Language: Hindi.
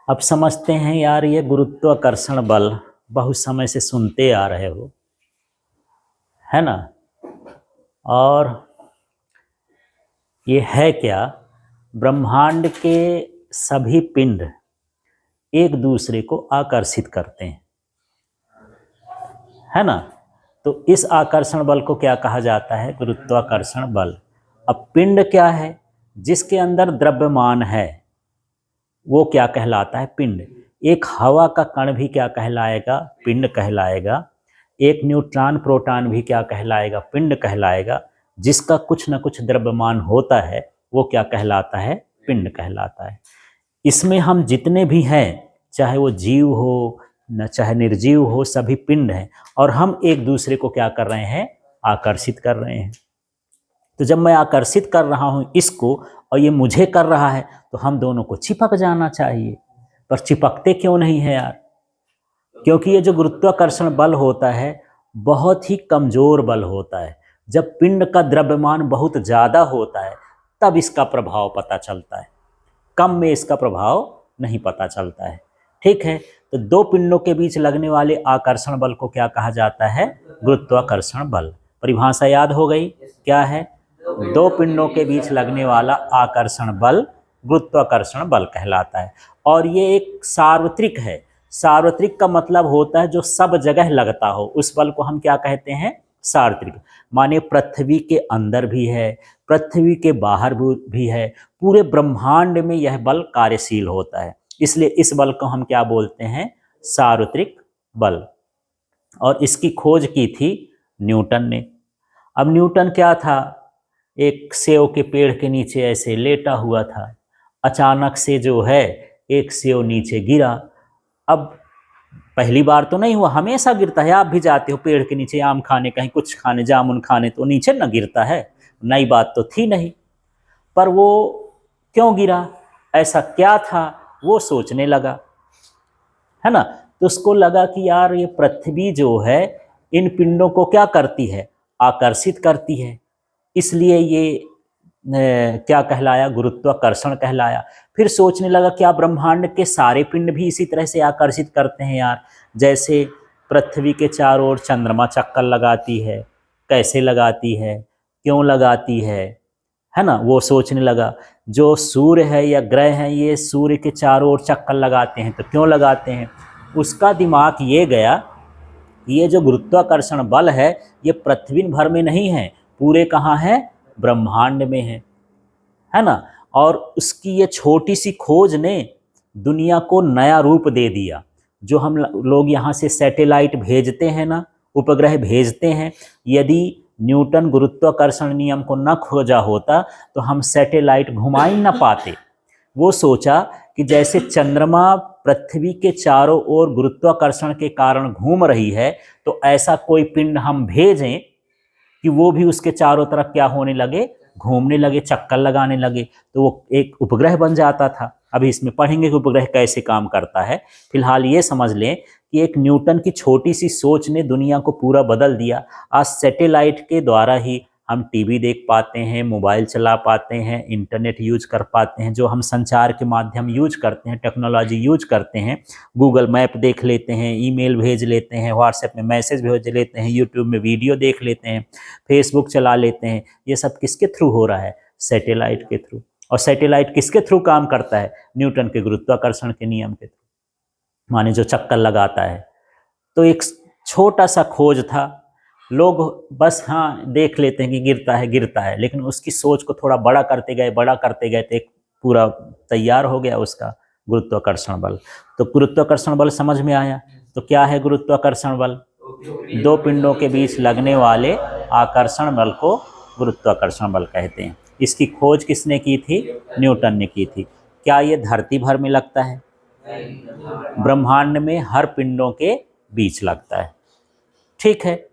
अब समझते हैं यार, ये गुरुत्वाकर्षण बल बहुत समय से सुनते आ रहे हो, है ना। और ये है क्या? ब्रह्मांड के सभी पिंड एक दूसरे को आकर्षित करते हैं, है ना। तो इस आकर्षण बल को क्या कहा जाता है? गुरुत्वाकर्षण बल। अब पिंड क्या है? जिसके अंदर द्रव्यमान है वो क्या कहलाता है? पिंड। एक हवा का कण भी क्या कहलाएगा? पिंड कहलाएगा। एक न्यूट्रॉन प्रोटॉन भी क्या कहलाएगा? पिंड कहलाएगा। जिसका कुछ न कुछ द्रव्यमान होता है वो क्या कहलाता है? पिंड कहलाता है। इसमें हम जितने भी हैं, चाहे वो जीव हो न चाहे निर्जीव हो, सभी पिंड हैं और हम एक दूसरे को क्या कर रहे हैं? आकर्षित कर रहे हैं। तो जब मैं आकर्षित कर रहा हूं इसको और ये मुझे कर रहा है तो हम दोनों को चिपक जाना चाहिए, पर चिपकते क्यों नहीं है यार? क्योंकि ये जो गुरुत्वाकर्षण बल होता है बहुत ही कमजोर बल होता है। जब पिंड का द्रव्यमान बहुत ज़्यादा होता है तब इसका प्रभाव पता चलता है, कम में इसका प्रभाव नहीं पता चलता है। ठीक है, तो दो पिंडों के बीच लगने वाले आकर्षण बल को क्या कहा जाता है? गुरुत्वाकर्षण बल। परिभाषा याद हो गई? क्या है? दो पिंडों के बीच लगने वाला आकर्षण बल गुरुत्वाकर्षण बल कहलाता है। और ये एक सार्वत्रिक है। सार्वत्रिक का मतलब होता है जो सब जगह लगता हो, उस बल को हम क्या कहते हैं? सार्वत्रिक। माने पृथ्वी के अंदर भी है, पृथ्वी के बाहर भी है, पूरे ब्रह्मांड में यह बल कार्यशील होता है, इसलिए इस बल को हम क्या बोलते हैं? सार्वत्रिक बल। और इसकी खोज की थी न्यूटन ने। अब न्यूटन क्या था? एक सेव के पेड़ के नीचे ऐसे लेटा हुआ था, अचानक से जो है एक सेव नीचे गिरा। अब पहली बार तो नहीं हुआ, हमेशा गिरता है। आप भी जाते हो पेड़ के नीचे आम खाने, कहीं कुछ खाने, जामुन खाने, तो नीचे न गिरता है। नई बात तो थी नहीं, पर वो क्यों गिरा, ऐसा क्या था, वो सोचने लगा, है ना। तो उसको लगा कि यार ये पृथ्वी जो है इन पिंडों को क्या करती है? आकर्षित करती है, इसलिए ये क्या कहलाया? गुरुत्वाकर्षण कहलाया। फिर सोचने लगा क्या ब्रह्मांड के सारे पिंड भी इसी तरह से आकर्षित करते हैं यार? जैसे पृथ्वी के चारों ओर चंद्रमा चक्कर लगाती है, कैसे लगाती है, क्यों लगाती है ना। वो सोचने लगा। जो सूर्य है या ग्रह हैं ये सूर्य के चारों ओर चक्कर लगाते हैं, तो क्यों लगाते हैं? उसका दिमाग ये गया, ये जो गुरुत्वाकर्षण बल है ये पृथ्वी भर में नहीं है, पूरे कहाँ है? ब्रह्मांड में है ना। और उसकी ये छोटी सी खोज ने दुनिया को नया रूप दे दिया। जो हम लोग यहाँ से सैटेलाइट भेजते हैं ना, उपग्रह भेजते हैं, यदि न्यूटन गुरुत्वाकर्षण नियम को न खोजा होता तो हम सैटेलाइट घुमा ही न पाते। वो सोचा कि जैसे चंद्रमा पृथ्वी के चारों ओर गुरुत्वाकर्षण के कारण घूम रही है, तो ऐसा कोई पिंड हम भेजें कि वो भी उसके चारों तरफ क्या होने लगे? घूमने लगे, चक्कर लगाने लगे, तो वो एक उपग्रह बन जाता था। अभी इसमें पढ़ेंगे कि उपग्रह कैसे काम करता है। फिलहाल ये समझ लें कि एक न्यूटन की छोटी सी सोच ने दुनिया को पूरा बदल दिया। आज सैटेलाइट के द्वारा ही हम टीवी देख पाते हैं, मोबाइल चला पाते हैं, इंटरनेट यूज कर पाते हैं, जो हम संचार के माध्यम यूज करते हैं, टेक्नोलॉजी यूज करते हैं। गूगल मैप देख लेते हैं, ईमेल भेज लेते हैं, व्हाट्सएप में मैसेज भेज लेते हैं, यूट्यूब में वीडियो देख लेते हैं, फेसबुक चला लेते हैं। ये सब किसके थ्रू हो रहा है? सैटेलाइट के थ्रू। और सैटेलाइट किसके थ्रू काम करता है? न्यूटन के गुरुत्वाकर्षण के नियम के थ्रू, माने जो चक्कर लगाता है। तो एक छोटा सा खोज था, लोग बस हाँ देख लेते हैं कि गिरता है, लेकिन उसकी सोच को थोड़ा बड़ा करते गए तो एक पूरा तैयार हो गया उसका गुरुत्वाकर्षण बल। तो गुरुत्वाकर्षण बल समझ में आया। तो क्या है गुरुत्वाकर्षण बल? दो पिंडों के बीच लगने वाले आकर्षण बल को गुरुत्वाकर्षण बल कहते हैं। इसकी खोज किसने की थी? न्यूटन ने की थी। क्या ये धरती भर में लगता है? ब्रह्मांड में हर पिंडों के बीच लगता है। ठीक है,